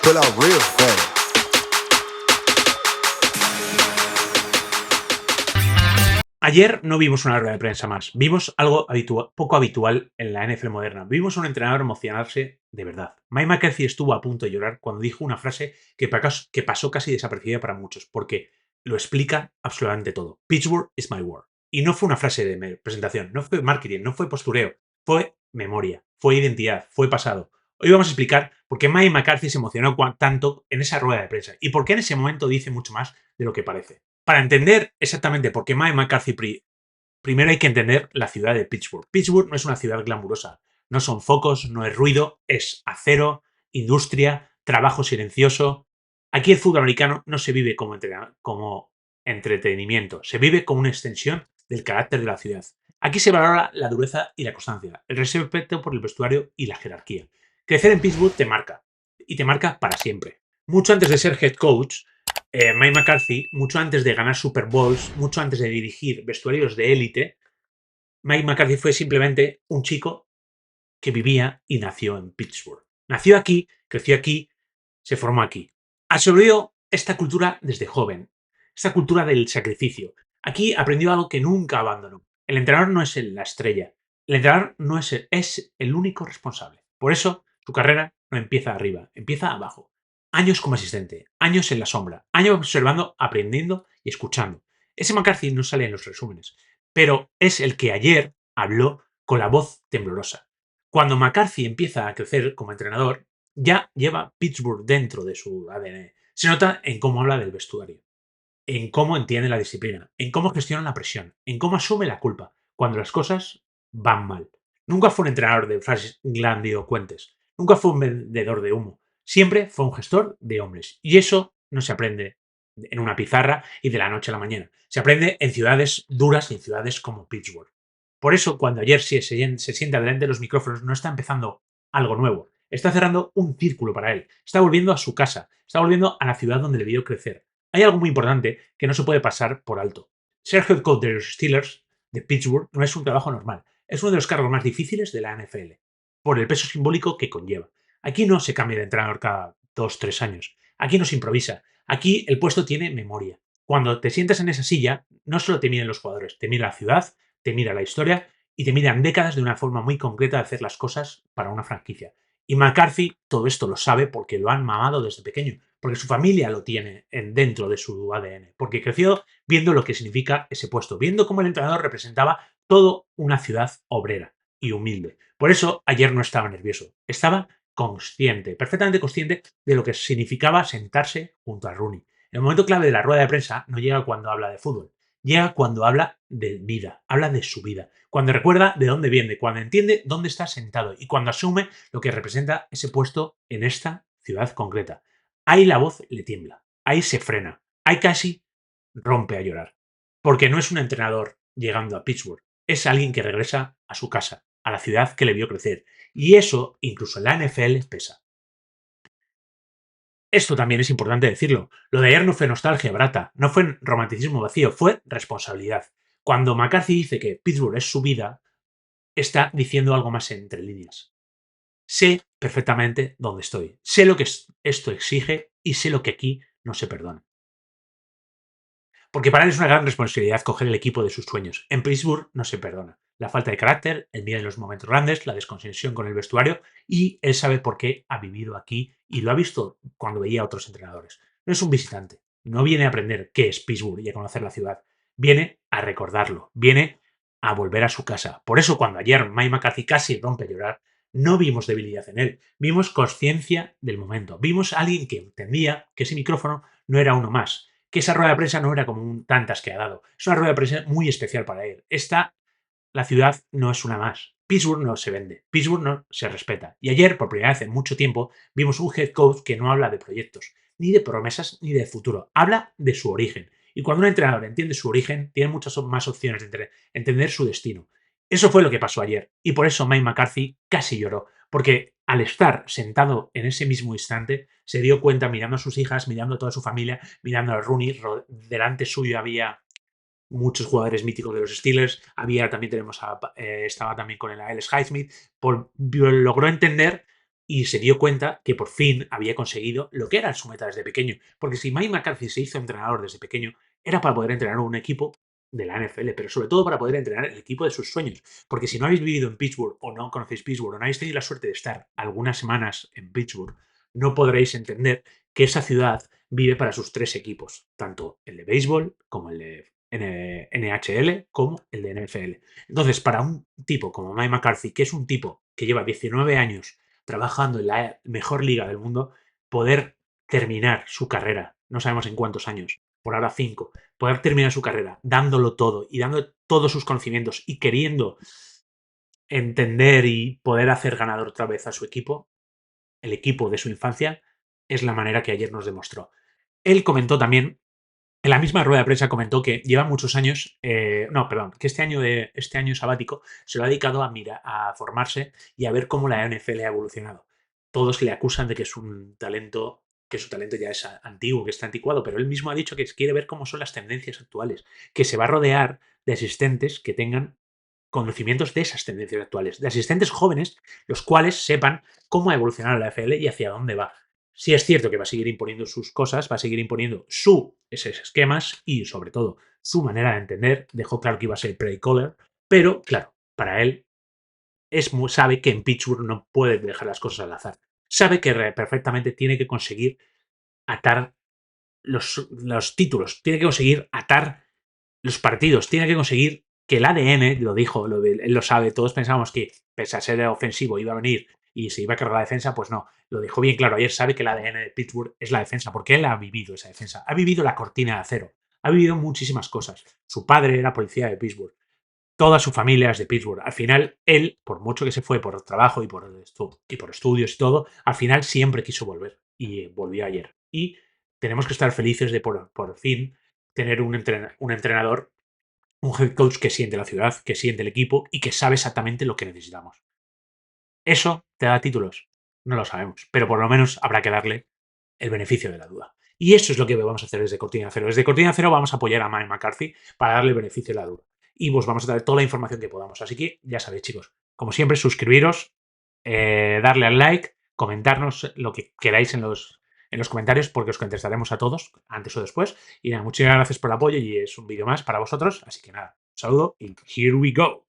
Pull out real fast. Ayer no vimos una rueda de prensa más. Vimos algo poco habitual en la NFL moderna. Vimos a un entrenador emocionarse de verdad. Mike McCarthy estuvo a punto de llorar cuando dijo una frase que pasó casi desapercibida para muchos, porque lo explica absolutamente todo. Pittsburgh is my world. Y no fue una frase de presentación, no fue marketing, no fue postureo, fue memoria, fue identidad, fue pasado. Hoy vamos a explicar por qué Mike McCarthy se emocionó tanto en esa rueda de prensa y por qué en ese momento dice mucho más de lo que parece. Para entender exactamente por qué Mike McCarthy primero hay que entender la ciudad de Pittsburgh. Pittsburgh no es una ciudad glamurosa. No son focos, no es ruido, es acero, industria, trabajo silencioso. Aquí el fútbol americano no se vive como entretenimiento, se vive como una extensión del carácter de la ciudad. Aquí se valora la dureza y la constancia, el respeto por el vestuario y la jerarquía. Crecer en Pittsburgh te marca, y te marca para siempre. Mucho antes de ser head coach, Mike McCarthy, mucho antes de ganar Super Bowls, mucho antes de dirigir vestuarios de élite, Mike McCarthy fue simplemente un chico que vivía y nació en Pittsburgh. Nació aquí, creció aquí, se formó aquí. Absorbió esta cultura desde joven, esta cultura del sacrificio. Aquí aprendió algo que nunca abandonó. El entrenador no es la estrella, el entrenador no es el único responsable. Por eso su carrera no empieza arriba, empieza abajo. Años como asistente, años en la sombra, años observando, aprendiendo y escuchando. Ese McCarthy no sale en los resúmenes, pero es el que ayer habló con la voz temblorosa. Cuando McCarthy empieza a crecer como entrenador, ya lleva Pittsburgh dentro de su ADN. Se nota en cómo habla del vestuario, en cómo entiende la disciplina, en cómo gestiona la presión, en cómo asume la culpa cuando las cosas van mal. Nunca fue un entrenador de frases grandilocuentes, nunca fue un vendedor de humo, siempre fue un gestor de hombres. Y eso no se aprende en una pizarra y de la noche a la mañana. Se aprende en ciudades duras y en ciudades como Pittsburgh. Por eso, cuando ayer se sienta delante de los micrófonos, no está empezando algo nuevo. Está cerrando un círculo para él. Está volviendo a su casa. Está volviendo a la ciudad donde le vio crecer. Hay algo muy importante que no se puede pasar por alto. Ser head coach de los Steelers de Pittsburgh no es un trabajo normal. Es uno de los cargos más difíciles de la NFL, por el peso simbólico que conlleva. Aquí no se cambia de entrenador cada 2 o 3 años. Aquí no se improvisa. Aquí el puesto tiene memoria. Cuando te sientas en esa silla, no solo te miran los jugadores, te mira la ciudad, te mira la historia y te miran décadas de una forma muy concreta de hacer las cosas para una franquicia. Y McCarthy todo esto lo sabe porque lo han mamado desde pequeño, porque su familia lo tiene dentro de su ADN, porque creció viendo lo que significa ese puesto, viendo cómo el entrenador representaba toda una ciudad obrera y humilde. Por eso ayer no estaba nervioso, estaba consciente, perfectamente consciente de lo que significaba sentarse junto a Rooney. El momento clave de la rueda de prensa no llega cuando habla de fútbol, llega cuando habla de vida, habla de su vida, cuando recuerda de dónde viene, cuando entiende dónde está sentado y cuando asume lo que representa ese puesto en esta ciudad concreta. Ahí la voz le tiembla, ahí se frena, ahí casi rompe a llorar. Porque no es un entrenador llegando a Pittsburgh, es alguien que regresa a su casa, a la ciudad que le vio crecer. Y eso, incluso en la NFL, pesa. Esto también es importante decirlo. Lo de ayer no fue nostalgia barata, no fue romanticismo vacío, fue responsabilidad. Cuando McCarthy dice que Pittsburgh es su vida, está diciendo algo más entre líneas. Sé perfectamente dónde estoy, sé lo que esto exige y sé lo que aquí no se perdona. Porque para él es una gran responsabilidad coger el equipo de sus sueños. En Pittsburgh no se perdona. La falta de carácter, el miedo en los momentos grandes, la desconexión con el vestuario y él sabe por qué ha vivido aquí y lo ha visto cuando veía a otros entrenadores. No es un visitante, no viene a aprender qué es Pittsburgh y a conocer la ciudad. Viene a recordarlo, viene a volver a su casa. Por eso cuando ayer Mike McCarthy casi rompe a llorar, no vimos debilidad en él, vimos conciencia del momento. Vimos a alguien que entendía que ese micrófono no era uno más, que esa rueda de prensa no era como tantas que ha dado. Es una rueda de prensa muy especial para él. La ciudad no es una más. Pittsburgh no se vende, Pittsburgh no se respeta. Y ayer, por primera vez en mucho tiempo, vimos un head coach que no habla de proyectos, ni de promesas, ni de futuro. Habla de su origen. Y cuando un entrenador entiende su origen, tiene muchas más opciones de entender su destino. Eso fue lo que pasó ayer. Y por eso Mike McCarthy casi lloró. Porque al estar sentado en ese mismo instante, se dio cuenta mirando a sus hijas, mirando a toda su familia, mirando a Rooney. Delante suyo había muchos jugadores míticos de los Steelers. Estaba también con el Alex Highsmith. Logró entender y se dio cuenta que por fin había conseguido lo que era su meta desde pequeño. Porque si Mike McCarthy se hizo entrenador desde pequeño, era para poder entrenar un equipo de la NFL, pero sobre todo para poder entrenar el equipo de sus sueños. Porque si no habéis vivido en Pittsburgh o no conocéis Pittsburgh o no habéis tenido la suerte de estar algunas semanas en Pittsburgh, no podréis entender que esa ciudad vive para sus tres equipos, tanto el de béisbol como el de NHL como el de NFL. Entonces, para un tipo como Mike McCarthy, que es un tipo que lleva 19 años trabajando en la mejor liga del mundo, poder terminar su carrera, no sabemos en cuántos años, por ahora 5, poder terminar su carrera dándolo todo y dando todos sus conocimientos y queriendo entender y poder hacer ganador otra vez a su equipo, el equipo de su infancia, es la manera que ayer nos demostró. Él comentó también, en la misma rueda de prensa comentó que lleva muchos años, que este año sabático se lo ha dedicado a formarse y a ver cómo la NFL ha evolucionado. Todos le acusan de que es un talento, que su talento ya es antiguo, que está anticuado, pero él mismo ha dicho que quiere ver cómo son las tendencias actuales, que se va a rodear de asistentes que tengan conocimientos de esas tendencias actuales, de asistentes jóvenes, los cuales sepan cómo ha evolucionado la NFL y hacia dónde va. Sí es cierto que va a seguir imponiendo sus cosas, va a seguir imponiendo esos esquemas y, sobre todo, su manera de entender. Dejó claro que iba a ser play caller, pero, claro, para él sabe que en Pittsburgh no puede dejar las cosas al azar. Sabe que perfectamente tiene que conseguir atar los títulos, tiene que conseguir atar los partidos, tiene que conseguir que el ADN, lo dijo, él lo sabe, todos pensábamos que pese a ser ofensivo iba a venir y se iba a cargar la defensa, pues no, lo dijo bien claro ayer, sabe que el ADN de Pittsburgh es la defensa, porque él ha vivido esa defensa, ha vivido la cortina de acero, ha vivido muchísimas cosas. Su padre era policía de Pittsburgh, toda su familia es de Pittsburgh. Al final, él, por mucho que se fue por trabajo y por estudios y todo, al final siempre quiso volver y volvió ayer. Y tenemos que estar felices de por fin tener un entrenador, un head coach que siente la ciudad, que siente el equipo y que sabe exactamente lo que necesitamos. ¿Eso te da títulos? No lo sabemos, pero por lo menos habrá que darle el beneficio de la duda. Y eso es lo que vamos a hacer desde Cortina Cero. Desde Cortina Cero vamos a apoyar a Mike McCarthy para darle el beneficio de la duda. Y vos vamos a dar toda la información que podamos. Así que ya sabéis, chicos, como siempre, suscribiros, darle al like, comentarnos lo que queráis en los comentarios, porque os contestaremos a todos, antes o después. Y nada, muchísimas gracias por el apoyo y es un vídeo más para vosotros. Así que nada, un saludo y here we go.